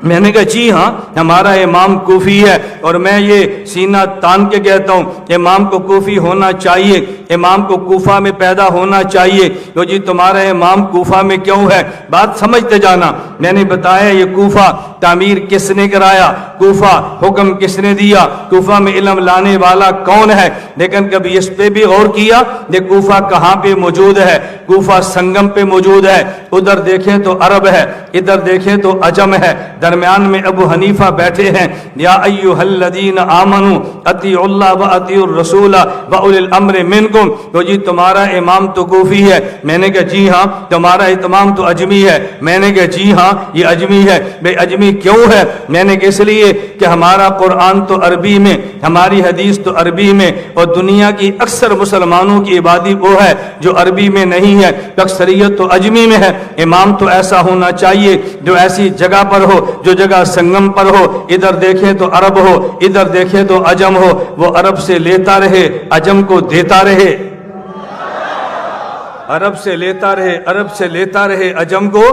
میں نے کہا جی ہاں ہمارا امام کوفی ہے، اور میں یہ سینہ تان کے کہتا ہوں امام کو کوفی ہونا چاہیے، امام کو کوفہ میں پیدا ہونا چاہیے۔ تو جی تمہارا امام کوفہ میں کیوں ہے؟ بات سمجھتے جانا۔ میں نے بتایا یہ کوفہ تعمیر کس نے کرایا، کوفہ حکم کس نے دیا، کوفہ میں علم لانے والا کون ہے؟ لیکن کبھی اس پہ بھی غور کیا یہ کوفہ کہاں پہ موجود ہے؟ کوفہ سنگم پہ موجود ہے۔ ادھر دیکھیں تو عرب ہے، ادھر دیکھیں تو عجم ہے، درمیان میں ابو حنیفہ بیٹھے ہیں۔ یا ایھا الذین آمنوا اطیعوا اللہ واطیعوا الرسول واولی الامر منکم۔ تو جی تمہارا امام تو کوفی ہے۔ میں نے کہا جی ہاں تمہارا امام تو اجمی ہے۔ میں نے کہا جی ہاں یہ اجمی ہے۔ بھئی اجمی کیوں ہے؟ میں نے کہا اس لیے کہ ہمارا قرآن تو عربی میں، ہماری حدیث تو عربی میں، اور دنیا کی اکثر مسلمانوں کی عبادی وہ ہے جو عربی میں نہیں ہے، اکثریت تو اجمی میں ہے۔ امام تو ایسا ہونا چاہیے جو ایسی جگہ پر ہو جو جگہ سنگم پر ہو، ادھر دیکھیں تو عرب ہو، ادھر دیکھیں تو عجم ہو، وہ عرب سے لیتا رہے عجم کو دیتا رہے، عرب سے لیتا رہے عرب سے لیتا رہے عجم کو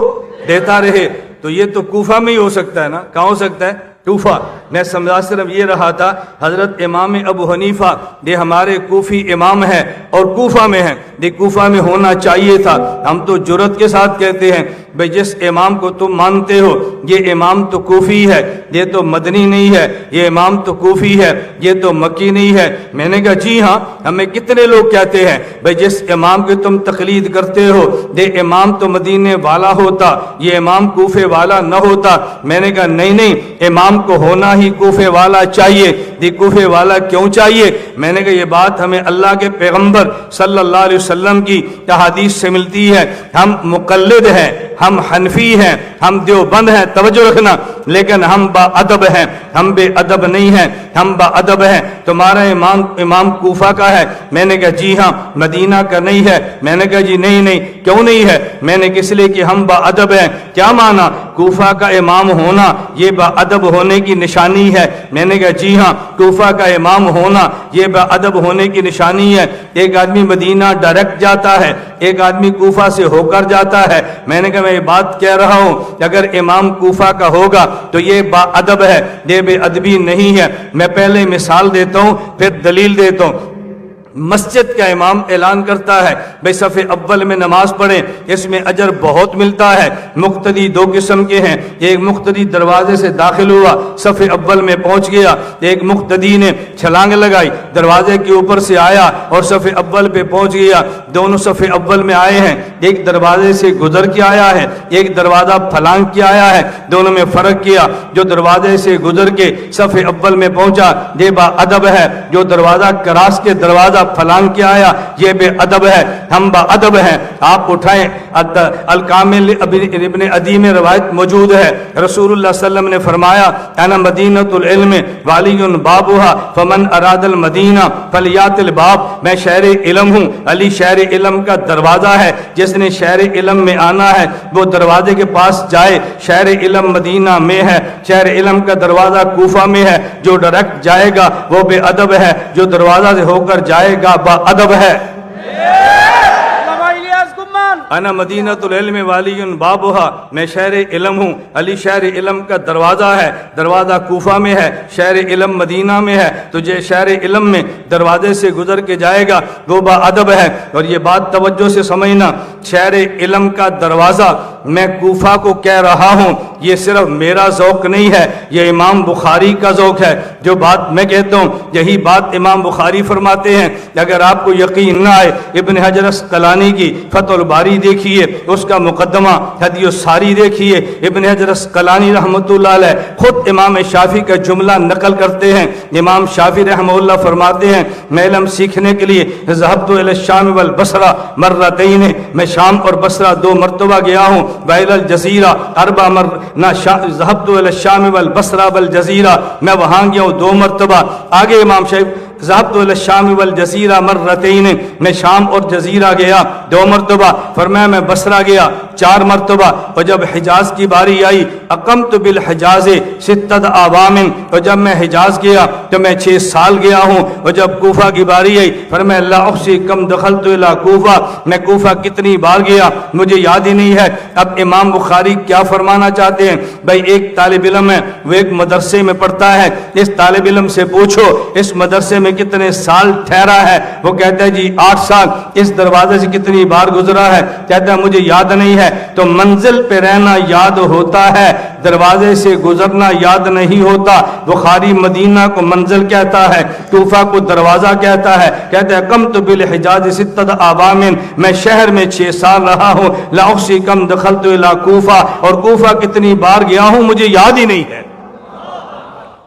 دیتا رہے۔ تو یہ تو کوفہ میں ہی ہو سکتا ہے نا؟ کہاں ہو سکتا ہے؟ کوفہ۔ میں سمجھا صرف یہ رہا تھا حضرت امام ابو حنیفہ یہ ہمارے کوفی امام ہیں اور کوفہ میں ہیں، یہ کوفہ میں ہونا چاہیے تھا۔ ہم تو جرات کے ساتھ کہتے ہیں بھئی جس امام کو تم مانتے ہو یہ امام تو کوفی ہے، یہ تو مدنی نہیں ہے، یہ امام تو کوفی ہے، یہ تو مکی نہیں ہے۔ میں نے کہا جی ہاں ہمیں کتنے لوگ کہتے ہیں بھئی جس امام کی تم تقلید کرتے ہو یہ امام تو مدینے والا ہوتا، یہ امام کوفے والا نہ ہوتا۔ میں نے کہا نہیں نہیں، امام کو ہونا ہی کوفے والا چاہیے، یہ کوفے والا کیوں چاہیے؟ میں نے کہا یہ بات ہمیں اللہ کے پیغمبر صلی اللہ علیہ وسلم کی احادیث سے ملتی ہے۔ ہم مقلد ہیں، ہم حنفی ہیں، ہم دیوبند ہیں، توجہ رکھنا، لیکن ہم با ادب ہیں، ہم بے ادب نہیں ہیں، ہم با ادب ہیں۔ تمہارا امام کوفہ کا ہے؟ میں نے کہا جی ہاں۔ مدینہ کا نہیں ہے؟ میں نے کہا جی نہیں، کیوں نہیں ہے؟ میں نے کہا اس لیے کہ ہم با ادب ہیں۔ کیا مانا؟ کوفہ کا امام ہونا یہ با ادب ہونے کی نشانی ہے؟ میں نے کہا جی ہاں، کوفہ کا امام ہونا یہ با ادب ہونے کی نشانی ہے۔ ایک آدمی مدینہ ڈائریکٹ جاتا ہے، ایک آدمی کوفہ سے ہو کر جاتا ہے۔ میں نے کہا میں یہ بات کہہ رہا ہوں کہ اگر امام کوفہ کا ہوگا تو یہ با ادب ہے، یہ بے ادبی نہیں ہے۔ میں پہلے مثال دیتا ہوں پھر دلیل دیتا ہوں۔ مسجد کا امام اعلان کرتا ہے بھئی صف اول میں نماز پڑھیں، اس میں اجر بہت ملتا ہے۔ مقتدی دو قسم کے ہیں، ایک مقتدی دروازے سے داخل ہوا، صف اول میں پہنچ گیا، ایک مقتدی نے چھلانگ لگائی، دروازے کے اوپر سے آیا اور صف اول پہ پہنچ گیا۔ دونوں صف اول میں آئے ہیں، ایک دروازے سے گزر کے آیا ہے، ایک دروازہ پھلانگ کے آیا ہے، دونوں میں فرق کیا۔ جو دروازے سے گزر کے صف اول میں پہنچا یہ با ادب ہے، جو دروازہ کراس کے دروازہ پھلانگ کے آیا یہ بے ادب ہے۔ ہم با ادب ہیں۔ آپ اٹھائیں، الکامل ابن عدی میں روایت موجود ہے، رسول اللہ صلی اللہ علیہ وسلم نے فرمایا انا مدینۃ العلم وعلی بابھا فمن اراد المدینہ فلیات الباب۔ میں شہر علم ہوں، علی شہر علم کا دروازہ ہے، جس نے شہر علم میں آنا ہے وہ دروازے کے پاس جائے۔ شہر علم مدینہ میں ہے، شہر علم کا دروازہ کوفہ میں ہے۔ جو ڈائریکٹ جائے گا وہ بے ادب ہے، جو دروازہ سے ہو کر جائے گا با ادب ہے۔ انا مدینۃ العلم والی بابھا، میں شہر علم ہوں، علی شہر علم کا دروازہ ہے، دروازہ کوفہ میں ہے، شہر علم مدینہ میں ہے۔ تو جو شہر علم میں دروازے سے گزر کے جائے گا وہ با ادب ہے۔ اور یہ بات توجہ سے سمجھنا، شہر علم کا دروازہ میں کوفہ کو کہہ رہا ہوں، یہ صرف میرا ذوق نہیں ہے، یہ امام بخاری کا ذوق ہے۔ جو بات میں کہتا ہوں یہی بات امام بخاری فرماتے ہیں۔ اگر آپ کو یقین نہ آئے ابن حجر اسقلانی کی فتح الباری دیکھیے، اس کا مقدمہ ہدی الساری دیکھیے۔ ابن حجر اسقلانی رحمۃ اللہ علیہ خود امام شافعی کا جملہ نقل کرتے ہیں۔ امام شافعی رحمہ اللہ فرماتے ہیں میں علم سیکھنے کے لیے ذهبت الى الشام والبصرہ مرتین، میں شام اور بصرہ دو مرتبہ گیا ہوں، وإلى الجزیرہ اربع ذهبت الى الشام والبصرہ والجزیرہ، میں وہاں گیا ہوں دو مرتبہ۔ آگے امام شافعی ذهبت الى الشام والجزیرہ مرتین، میں شام اور جزیرہ گیا دو مرتبہ۔ فرمایا میں بصرہ گیا چار مرتبہ۔ اور جب حجاز کی باری آئی اقمت بالحجاز ستۃ اعوام، اور جب میں حجاز گیا تو میں 6 سال گیا ہوں۔ اور جب کوفہ کی باری آئی فرمایا لا احصی کم دخلت الى کوفہ، میں کوفہ کتنی بار گیا مجھے یاد ہی نہیں ہے۔ اب امام بخاری کیا فرمانا چاہتے ہیں؟ بھائی ایک طالب علم ہے، وہ ایک مدرسے میں پڑھتا ہے، اس طالب علم سے پوچھو اس مدرسے میں کتنے سال ٹھہرا ہے؟ وہ کہتا ہے جی 8 سال۔ اس دروازے سے کتنی بار گزرا ہے؟ کہتا ہے مجھے یاد نہیں ہے۔ تو منزل پہ رہنا یاد ہوتا ہے، دروازے سے گزرنا یاد نہیں ہوتا۔ بخاری مدینہ کو منزل کہتا ہے، کوفہ کو دروازہ کہتا ہے۔ کہتا ہے قمت بالحجاز ستۃ اعوام، میں شہر میں 6 سال رہا ہوں۔ لا احصی کم دخلت الی کوفہ، اور کوفہ کتنی بار گیا ہوں مجھے یاد ہی نہیں ہے۔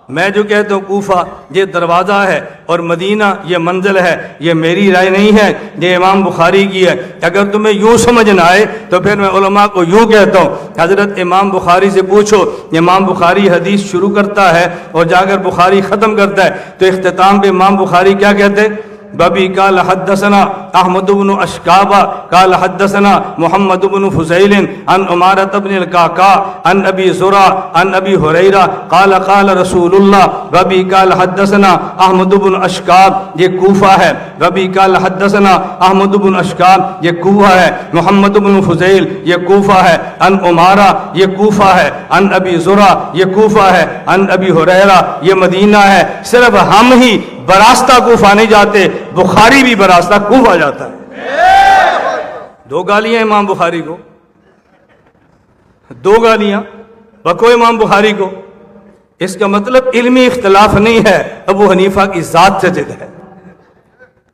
میں جو کہتا ہوں کوفہ یہ دروازہ ہے اور مدینہ یہ منزل ہے، یہ میری رائے نہیں ہے، یہ امام بخاری کی ہے۔ اگر تمہیں یوں سمجھ نہ آئے تو پھر میں علماء کو یوں کہتا ہوں حضرت امام بخاری سے پوچھو۔ امام بخاری حدیث شروع کرتا ہے اور جا کر بخاری ختم کرتا ہے تو اختتام پہ امام بخاری کیا کہتے ہیں؟ ببی قال حدثنا احمد بن اشکابہ قال حدثنا محمد بن فضیل عن عمارة بن القعقاع عن ابی زرع عن ابی ہریرہ قال قال رسول اللہ۔ ببی قال حدثنا احمد بن اشکاب یہ کوفہ ہے، ببی قال حدثنا احمد بن اشکاب یہ کوفہ ہے، محمد بن فضیل یہ کوفہ ہے، عن عمارہ یہ کوفہ ہے، عن ابی زرع یہ کوفہ ہے، عن ابی ہریرہ یہ مدینہ ہے۔ صرف ہم ہی براستہ کوفہ نہیں جاتے، بخاری بھی براستہ کوفہ جاتا ہے۔ 2 گالیاں امام بخاری کو، 2 گالیاں بکو امام بخاری کو۔ اس کا مطلب علمی اختلاف نہیں ہے، ابو حنیفہ کی ذات سے ضد ہے۔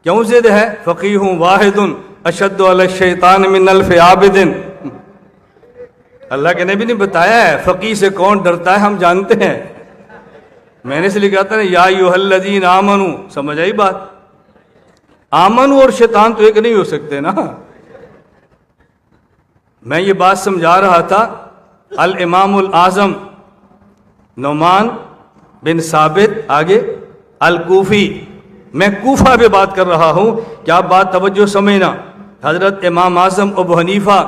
کیوں ضد ہے؟ فقیہ واحد اشد علی الشیطان من الف عابد۔ اللہ کے نبی نے بتایا ہے فقیہ سے کون ڈرتا ہے، ہم جانتے ہیں۔ میں نے اس لیے کہتا نا یا ایھا الذین آمنو، سمجھ آئی بات؟ آمنو اور شیطان تو ایک نہیں ہو سکتے نا۔ میں یہ بات سمجھا رہا تھا، الامام الاعظم نعمان بن ثابت آگے الکوفی، میں کوفہ پہ بات کر رہا ہوں، کیا بات توجہ سمجھنا۔ حضرت امام اعظم ابو حنیفہ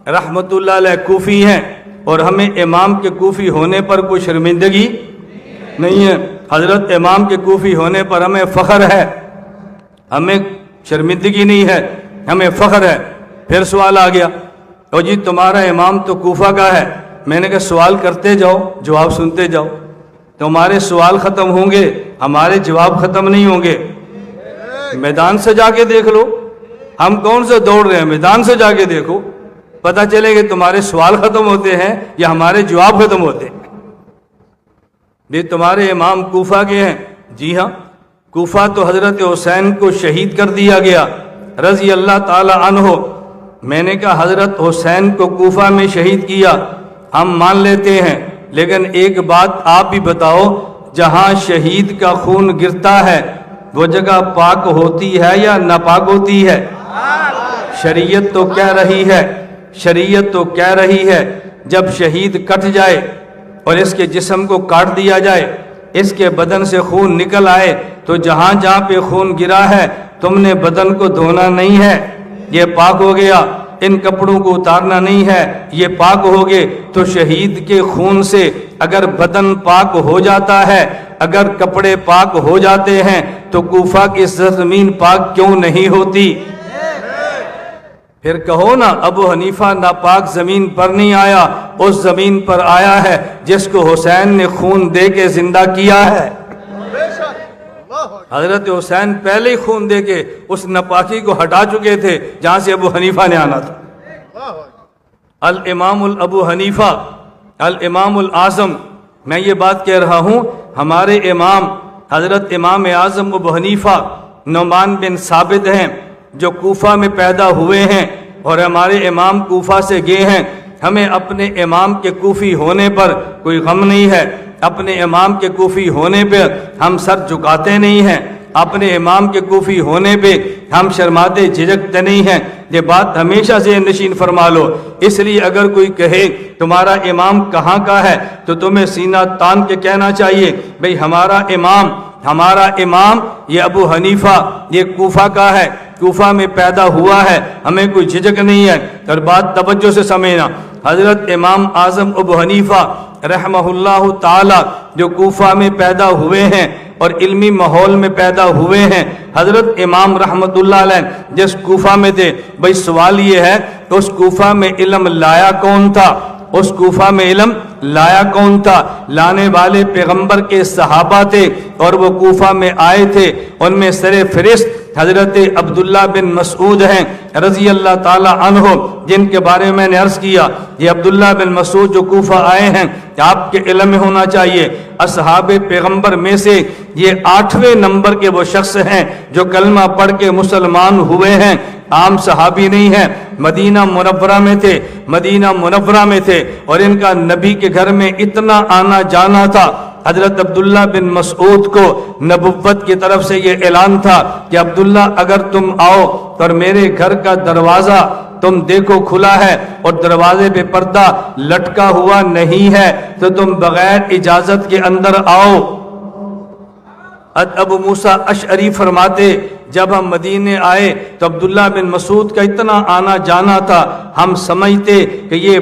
رحمۃ اللہ علیہ کوفی ہیں، اور ہمیں امام کے کوفی ہونے پر کوئی شرمندگی نہیں ہے۔ حضرت امام کے کوفی ہونے پر ہمیں فخر ہے، ہمیں شرمندگی نہیں ہے، ہمیں فخر ہے۔ پھر سوال آ گیا، او جی تمہارا امام تو کوفہ کا ہے۔ میں نے کہا سوال کرتے جاؤ، جواب سنتے جاؤ، تمہارے سوال ختم ہوں گے، ہمارے جواب ختم نہیں ہوں گے۔ میدان سے جا کے دیکھ لو، ہم کون سے دوڑ رہے ہیں، میدان سے جا کے دیکھو، پتہ چلے کہ تمہارے سوال ختم ہوتے ہیں یا ہمارے جواب ختم ہوتے ہیں۔ بھی تمہارے امام کوفہ کے ہیں؟ جی ہاں، کوفہ تو حضرت حسین کو شہید کر دیا گیا رضی اللہ تعالی عنہ۔ میں نے کہا حضرت حسین کو کوفہ میں شہید کیا ہم مان لیتے ہیں، لیکن ایک بات آپ بھی بتاؤ، جہاں شہید کا خون گرتا ہے وہ جگہ پاک ہوتی ہے یا ناپاک ہوتی ہے؟ شریعت تو کہہ رہی ہے، شریعت تو کہہ رہی ہے جب شہید کٹ جائے اور اس کے جسم کو کاٹ دیا جائے، اس کے بدن سے خون نکل آئے، تو جہاں جہاں پہ خون گرا ہے تم نے بدن کو دھونا نہیں ہے، یہ پاک ہو گیا۔ ان کپڑوں کو اتارنا نہیں ہے، یہ پاک ہو گئے۔ تو شہید کے خون سے اگر بدن پاک ہو جاتا ہے، اگر کپڑے پاک ہو جاتے ہیں، تو کوفہ کی زمین پاک کیوں نہیں ہوتی؟ پھر کہو نا ابو حنیفہ ناپاک زمین پر نہیں آیا، اس زمین پر آیا ہے جس کو حسین نے خون دے کے زندہ کیا ہے۔ حضرت حسین پہلے ہی خون دے کے اس ناپاکی کو ہٹا چکے تھے جہاں سے ابو حنیفہ نے آنا تھا۔ الامام ابو حنیفہ الامام الاعظم، میں یہ بات کہہ رہا ہوں، ہمارے امام حضرت امام اعظم ابو حنیفہ نعمان بن ثابت ہیں جو کوفہ میں پیدا ہوئے ہیں، اور ہمارے امام کوفہ سے گئے ہیں۔ ہمیں اپنے امام کے کوفی ہونے پر کوئی غم نہیں ہے، اپنے امام کے کوفی ہونے پہ ہم سر جھکاتے نہیں ہیں، اپنے امام کے کوفی ہونے پہ ہم شرماتے جھجکتے نہیں ہیں۔ یہ بات ہمیشہ ذہن نشین فرما لو۔ اس لیے اگر کوئی کہے تمہارا امام کہاں کا ہے تو تمہیں سینہ تان کے کہنا چاہیے، بھئی ہمارا امام یہ ابو حنیفہ یہ کوفہ کا ہے، کوفہ میں پیدا ہوا ہے، ہمیں کوئی جھجک نہیں ہے۔ اور بات توجہ سے سمجھنا، حضرت امام اعظم ابو حنیفہ رحمہ اللہ تعالی جو کوفہ میں پیدا ہوئے ہیں اور علمی ماحول میں پیدا ہوئے ہیں، حضرت امام رحمۃ اللہ علیہ جس کوفہ میں تھے، بھئی سوال یہ ہے اس کوفہ میں علم لایا کون تھا؟ اس کوفہ میں علم لایا کون تھا؟ لانے والے پیغمبر کے صحابہ تھے، اور وہ کوفہ میں آئے تھے، ان میں سر فہرست حضرت عبداللہ بن مسعود ہیں رضی اللہ تعالی عنہ، جن کے بارے میں نے عرض کیا یہ عبداللہ بن مسعود جو کوفہ آئے ہیں آپ کے علم میں ہونا چاہیے، اصحاب پیغمبر میں سے یہ 8ویں نمبر کے وہ شخص ہیں جو کلمہ پڑھ کے مسلمان ہوئے ہیں، عام صحابی نہیں ہیں، مدینہ منورہ میں تھے، اور ان کا نبی کے گھر میں اتنا آنا جانا تھا، حضرت عبداللہ بن مسعود کو نبوت کی طرف سے یہ اعلان تھا کہ عبداللہ اگر تم آؤ اور میرے گھر کا دروازہ تم دیکھو کھلا ہے اور دروازے پہ پردہ لٹکا ہوا نہیں ہے تو تم بغیر اجازت کے اندر آؤ۔ ابو موسیٰ اشعری فرماتے جب ہم مدینے آئے تو عبداللہ بن مسعود کا اتنا آنا جانا تھا، ہم سمجھتے کہ یہ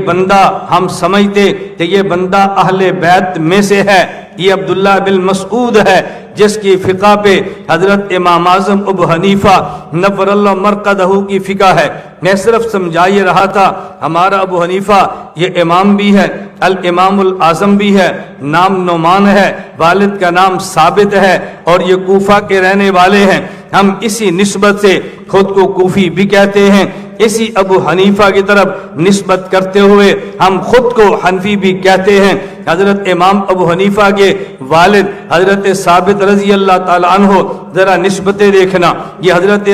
بندہ اہل بیت میں سے ہے، یہ عبداللہ بن مسعود ہے جس کی فقہ پہ حضرت امام اعظم ابو حنیفہ نور اللہ مرقدہ کی فقہ ہے۔ میں صرف سمجھا یہ رہا تھا ہمارا ابو حنیفہ یہ امام بھی ہے، الامام الاعظم بھی ہے، نام نعمان ہے، والد کا نام ثابت ہے، اور یہ کوفہ کے رہنے والے ہیں۔ ہم اسی نسبت سے خود کو کوفی بھی کہتے ہیں، اسی ابو حنیفہ کی طرف نسبت کرتے ہوئے ہم خود کو حنفی بھی کہتے ہیں۔ حضرت امام ابو حنیفہ کے والد حضرت ثابت رضی اللہ تعالی عنہ، ذرا نسبتیں دیکھنا، یہ حضرت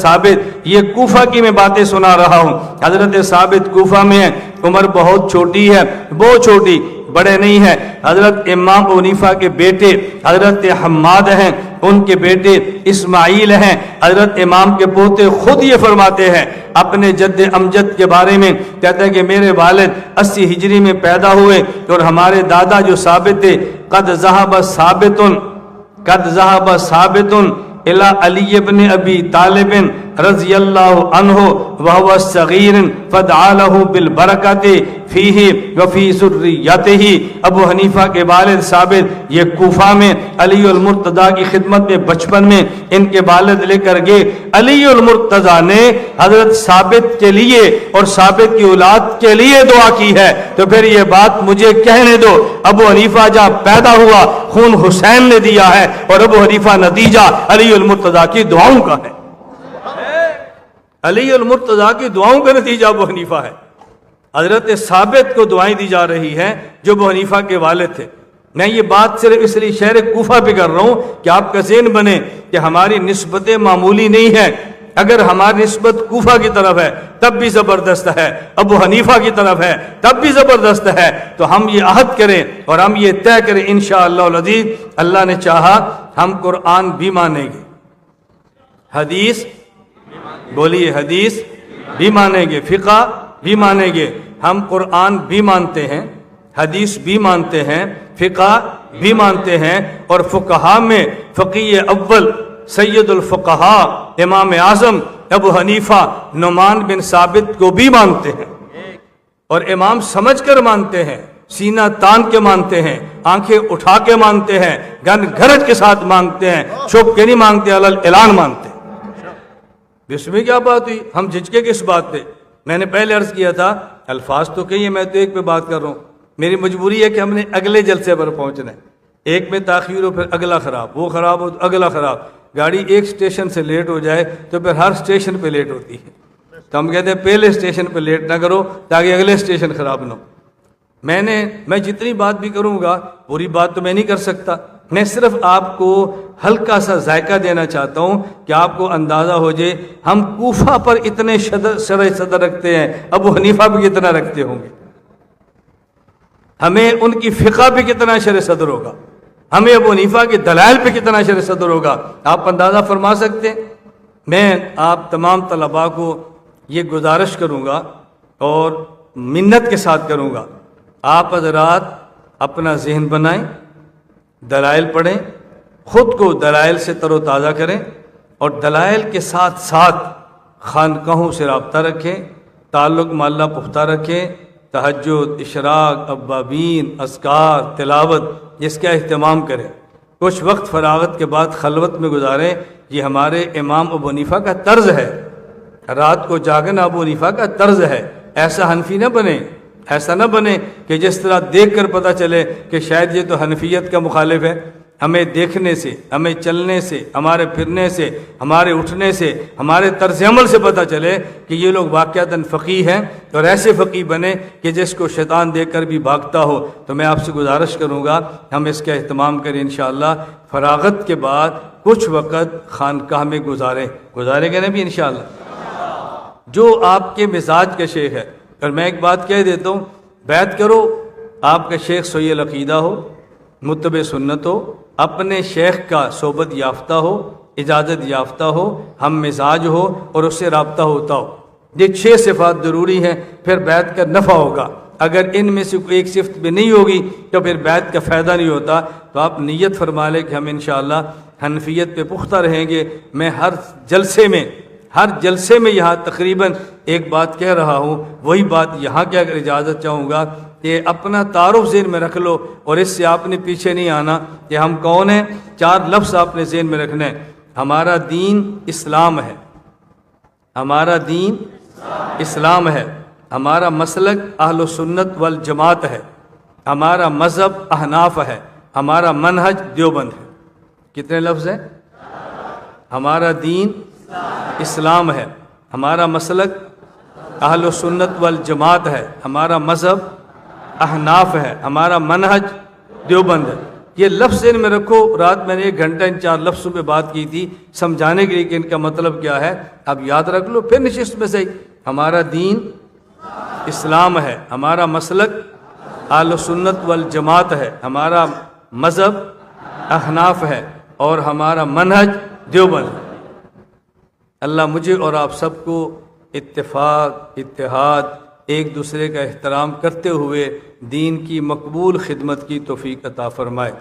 ثابت یہ کوفہ کی میں باتیں سنا رہا ہوں، حضرت ثابت کوفہ میں ہیں، عمر بہت چھوٹی ہے، بہت چھوٹی بڑے نہیں ہیں۔ حضرت امام ابو حنیفہ کے بیٹے حضرت حماد ہیں، ان کے بیٹے اسماعیل ہیں۔ حضرت امام کے پوتے خود یہ فرماتے ہیں اپنے جد امجد کے بارے میں، کہتے ہیں کہ میرے والد 80 ہجری میں پیدا ہوئے اور ہمارے دادا جو ثابت تھے، قد ذہب ثابت الی علی ابن ابی طالب رضی اللہ عنہ وهو صغیر فدعا له بالبرکۃ فیہ وفی ذریتہ۔ ابو حنیفہ کے والد ثابت یہ کوفہ میں علی المرتضیٰ کی خدمت میں بچپن میں ان کے والد لے کر گئے۔ علی المرتضیٰ نے حضرت ثابت کے لیے اور ثابت کی اولاد کے لیے دعا کی ہے، تو پھر یہ بات مجھے کہنے دو، ابو حنیفہ جہاں پیدا ہوا خون حسین نے دیا ہے، اور ابو حنیفہ نتیجہ علی المرتضیٰ کی دعاؤں کا ہے۔ علی المرتضیٰ کی دعاؤں کا نتیجہ ابو حنیفہ ہے۔ حضرت ثابت کو دعائیں دی جا رہی ہیں جو ابو حنیفہ کے والد تھے۔ میں یہ بات صرف اس لیے شہر کوفہ پہ کر رہا ہوں کہ آپ کا ذہن بنے کہ ہماری نسبتیں معمولی نہیں ہیں۔ اگر ہماری نسبت کوفہ کی طرف ہے تب بھی زبردست ہے، ابو حنیفہ کی طرف ہے تب بھی زبردست ہے، تو ہم یہ عہد کریں اور ہم یہ طے کریں انشاءاللہ العزیز، اللہ نے چاہا ہم قرآن بھی مانیں گے، حدیث بولیے، حدیث بھی مانیں گے، فقہ بھی مانیں گے۔ ہم قرآن بھی مانتے ہیں، حدیث بھی مانتے ہیں، فقہ بھی مانتے ہیں، اور فقہاء میں فقیہ اول سید الفقہاء امام اعظم ابو حنیفہ نعمان بن ثابت کو بھی مانتے ہیں، اور امام سمجھ کر مانتے ہیں، سینہ تان کے مانتے ہیں، آنکھیں اٹھا کے مانتے ہیں، گن گھرج کے ساتھ مانگتے ہیں، چھپ کے نہیں مانگتے، علل اعلان مانتے ہیں۔ اس میں کیا بات ہوئی؟ ہم جھجکے کس بات پہ؟ میں نے پہلے عرض کیا تھا الفاظ تو کئی ہیں، میں تو ایک پہ بات کر رہا ہوں۔ میری مجبوری ہے کہ ہم نے اگلے جلسے پر پہنچنا ہے، ایک میں تاخیر ہو پھر اگلا خراب، وہ خراب ہو تو اگلا خراب، گاڑی ایک سٹیشن سے لیٹ ہو جائے تو پھر ہر سٹیشن پہ لیٹ ہوتی ہے، تو ہم کہتے ہیں پہلے سٹیشن پہ لیٹ نہ کرو تاکہ اگلے سٹیشن خراب نہ ہو۔ میں جتنی بات بھی کروں گا پوری بات تو میں نہیں کر سکتا، میں صرف آپ کو ہلکا سا ذائقہ دینا چاہتا ہوں کہ آپ کو اندازہ ہو جائے ہم کوفہ پر اتنے شرح صدر رکھتے ہیں، ابو حنیفہ بھی کتنا رکھتے ہوں گے، ہمیں ان کی فقہ پہ کتنا شرح صدر ہوگا، ہمیں ابو حنیفہ کے دلائل پہ کتنا شرح صدر ہوگا، آپ اندازہ فرما سکتے ہیں۔ میں آپ تمام طلباء کو یہ گزارش کروں گا اور منت کے ساتھ کروں گا، آپ حضرات اپنا ذہن بنائیں، دلائل پڑھیں، خود کو دلائل سے تر و تازہ کریں، اور دلائل کے ساتھ ساتھ خانقاہوں سے رابطہ رکھیں، تعلق محلہ پختہ رکھیں، تہجد، اشراق، اوابین، اذکار، تلاوت اس کا اہتمام کریں، کچھ وقت فراغت کے بعد خلوت میں گزاریں۔ یہ ہمارے امام ابو حنیفہ کا طرز ہے، رات کو جاگنا ابو حنیفہ کا طرز ہے۔ ایسا حنفی نہ بنے، ایسا نہ بنے کہ جس طرح دیکھ کر پتہ چلے کہ شاید یہ تو حنفیت کا مخالف ہے۔ ہمیں دیکھنے سے، ہمیں چلنے سے، ہمارے پھرنے سے، ہمارے اٹھنے سے، ہمارے طرز عمل سے پتہ چلے کہ یہ لوگ واقعتاً فقیہ ہیں، اور ایسے فقیہ بنے کہ جس کو شیطان دیکھ کر بھی بھاگتا ہو۔ تو میں آپ سے گزارش کروں گا ہم اس کا اہتمام کریں انشاءاللہ، فراغت کے بعد کچھ وقت خانقاہ میں گزارے گا بھی انشاءاللہ، جو آپ کے مزاج کا شیخ ہے۔ اور میں ایک بات کہہ دیتا ہوں، بیعت کرو، آپ کا شیخ صحیح العقیدہ ہو، متبع سنت ہو، اپنے شیخ کا صحبت یافتہ ہو، اجازت یافتہ ہو، ہم مزاج ہو، اور اس سے رابطہ ہوتا ہو۔ یہ 6 صفات ضروری ہیں، پھر بیعت کا نفع ہوگا۔ اگر ان میں سے کوئی ایک صفت بھی نہیں ہوگی تو پھر بیعت کا فائدہ نہیں ہوتا۔ تو آپ نیت فرما لیں کہ ہم انشاءاللہ حنفیت پہ پختہ رہیں گے۔ میں ہر جلسے میں یہاں تقریباً ایک بات کہہ رہا ہوں، وہی بات یہاں کے اگر اجازت چاہوں گا کہ اپنا تعارف ذہن میں رکھ لو، اور اس سے آپ نے پیچھے نہیں آنا کہ ہم کون ہیں۔ 4 لفظ آپ نے ذہن میں رکھنا ہے۔ ہمارا دین اسلام ہے، ہمارا دین اسلام ہے، ہمارا مسلک اہل سنت والجماعت ہے، ہمارا مذہب احناف ہے، ہمارا منہج دیوبند ہے۔ کتنے لفظ ہیں؟ ہمارا دین اسلام ہے، ہمارا مسلک اہل سنت والجماعت ہے، ہمارا مذہب احناف ہے، ہمارا منہج دیوبند ہے۔ یہ لفظ ان میں رکھو۔ رات میں نے 1 گھنٹہ ان 4 لفظوں پہ بات کی تھی سمجھانے کے لیے کہ ان کا مطلب کیا ہے، اب یاد رکھ لو، پھر نشست میں صحیح۔ ہمارا دین اسلام ہے، ہمارا مسلک اہل سنت والجماعت ہے، ہمارا مذہب احناف ہے اور ہمارا منہج دیوبند ہے۔ اللہ مجھے اور آپ سب کو اتفاق، اتحاد، ایک دوسرے کا احترام کرتے ہوئے دین کی مقبول خدمت کی توفیق عطا فرمائے۔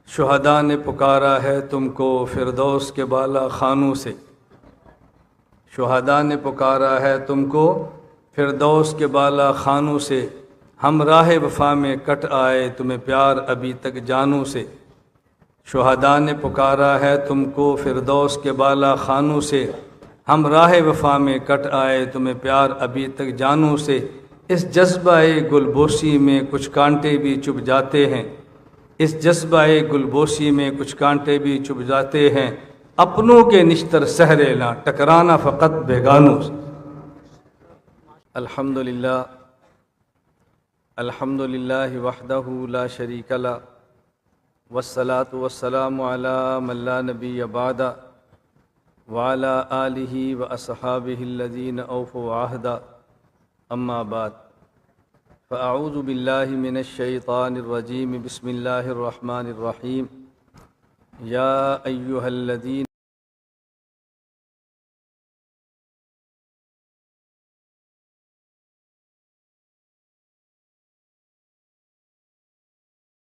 شہداء نے پکارا ہے تم کو فردوس کے بالا خانوں سے، شہداء نے پکارا ہے تم کو فردوس کے بالا خانوں سے، ہم راہ وفا میں کٹ آئے تمہیں پیار ابھی تک جانوں سے۔ شہداء نے پکارا ہے تم کو فردوس کے بالا خانوں سے، ہم راہ وفا میں کٹ آئے تمہیں پیار ابھی تک جانوں سے۔ اس جذبہ گلبوسی میں کچھ کانٹے بھی چبھ جاتے ہیں، اس جذبہ گلبوسی میں کچھ کانٹے بھی چبھ جاتے ہیں، اپنوں کے نشتر سہرے نہ ٹکرانا فقط بیگانوں سے۔ الحمدللہ الحمدللہ وحدہ لا شریک لہ والصلاة والسلام علی من لا نبی بعدہ وعلی آلہ واصحابہ الذین اوفوا عہدہ، اما بعد فاعوذ باللہ من الشیطان الرجیم، بسم اللہ الرحمن الرحیم۔ یا ایہا الذین